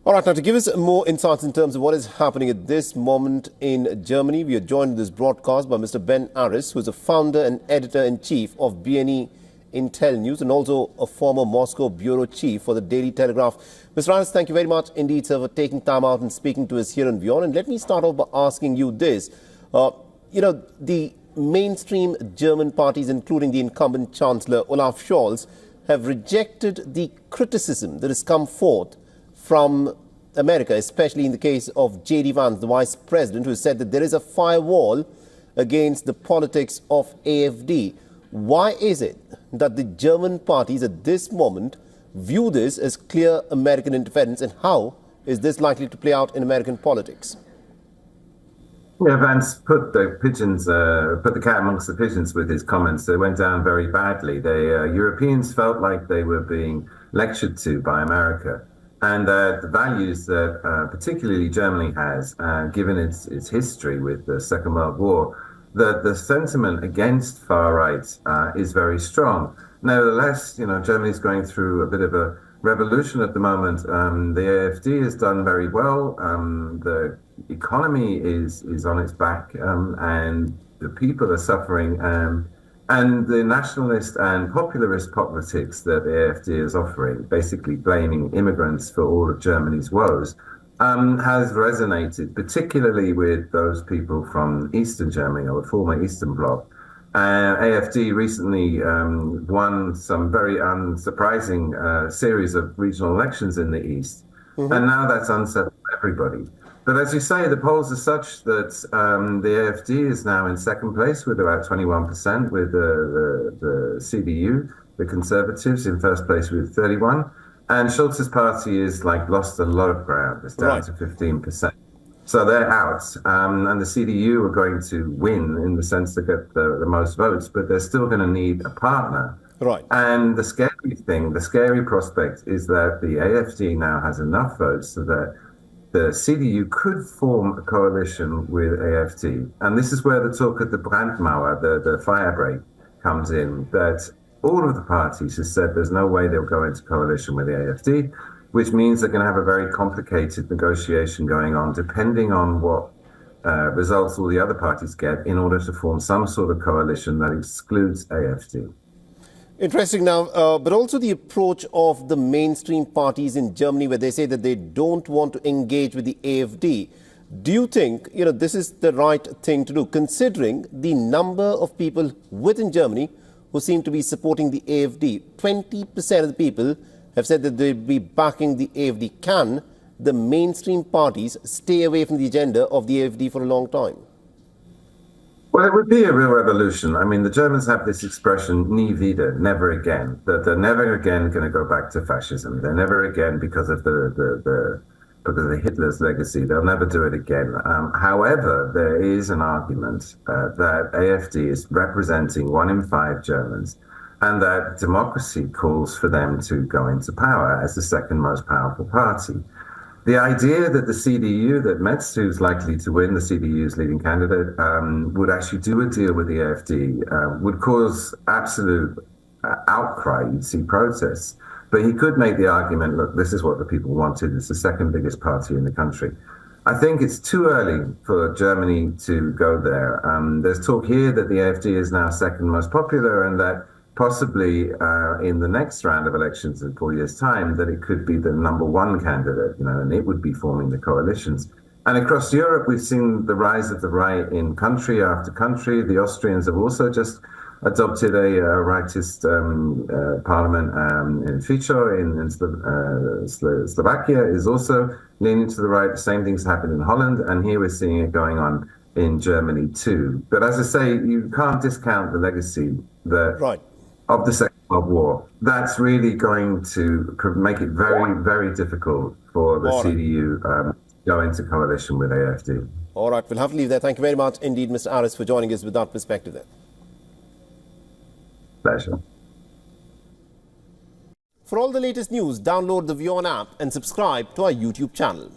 All right, now to give us more insights in terms of what is happening at this moment in Germany, we are joined in this broadcast by Mr. Ben Aris, who is the founder and editor-in-chief of BNE Intel News and also a former Moscow bureau chief for the Daily Telegraph. Mr. Aris, thank you very much indeed, sir, for taking time out and speaking to us here on WION. And let me start off by asking you this. The mainstream German parties, including the incumbent Chancellor Olaf Scholz, have rejected the criticism that has come forth from America, especially in the case of J.D. Vance, the vice president, who said that there is a firewall against the politics of AfD. Why is it that the German parties at this moment view this as clear American interference, and how is this likely to play out in American politics? Yeah, Vance put the cat amongst the pigeons with his comments. They went down very badly. Europeans felt like they were being lectured to by America. And the values that particularly Germany has, given its history with the Second World War, the sentiment against far right is very strong. Nevertheless, Germany's going through a bit of a revolution at the moment. The AfD has done very well. The economy is on its back, and the people are suffering. And the nationalist and popularist politics that the AfD is offering, basically blaming immigrants for all of Germany's woes, has resonated, particularly with those people from Eastern Germany or the former Eastern Bloc. AfD recently won some very unsurprising series of regional elections in the East, and now that's unsettled everybody. But as you say, the polls are such that the AfD is now in second place with about 21%, with the CDU, the Conservatives, in first place with 31%. And Scholz's party is lost a lot of ground. It's down to 15%. So they're out. And the CDU are going to win in the sense they get the most votes, but they're still going to need a partner. Right. And the scary prospect is that the AfD now has enough votes so that the CDU could form a coalition with AfD. And this is where the talk of the Brandmauer, the firebreak, comes in, that all of the parties have said there's no way they'll go into coalition with the AfD, which means they're going to have a very complicated negotiation going on, depending on what results all the other parties get, in order to form some sort of coalition that excludes AfD. Interesting now, but also the approach of the mainstream parties in Germany, where they say that they don't want to engage with the AfD. Do you think, this is the right thing to do, considering the number of people within Germany who seem to be supporting the AfD? 20% of the people have said that they'll be backing the AfD. Can the mainstream parties stay away from the agenda of the AfD for a long time? Well, it would be a real revolution. I mean, the Germans have this expression, nie wieder, never again, that they're never again going to go back to fascism. They're never again, because of the Hitler's legacy, they'll never do it again. However, there is an argument that AfD is representing 1 in 5 Germans, and that democracy calls for them to go into power as the second most powerful party. The idea that the CDU, that Metz, who's likely to win, the CDU's leading candidate, would actually do a deal with the AfD would cause absolute outcry. You'd see protests. But he could make the argument, look, this is what the people wanted. It's the second biggest party in the country. I think it's too early for Germany to go there. There's talk here that the AfD is now second most popular, and that possibly in the next round of elections in 4 years' time, that it could be the #1 candidate, and it would be forming the coalitions. And across Europe, we've seen the rise of the right in country after country. The Austrians have also just adopted a rightist parliament in Fico. In Slovakia is also leaning to the right. The same things happened in Holland, and here we're seeing it going on in Germany too. But as I say, you can't discount the legacy of the Second World War. That's really going to make it very, very difficult for the CDU to go into coalition with AfD. All right, we'll have to leave there. Thank you very much indeed, Mr. Aris, for joining us with that perspective there. Pleasure. For all the latest news, download the WION app and subscribe to our YouTube channel.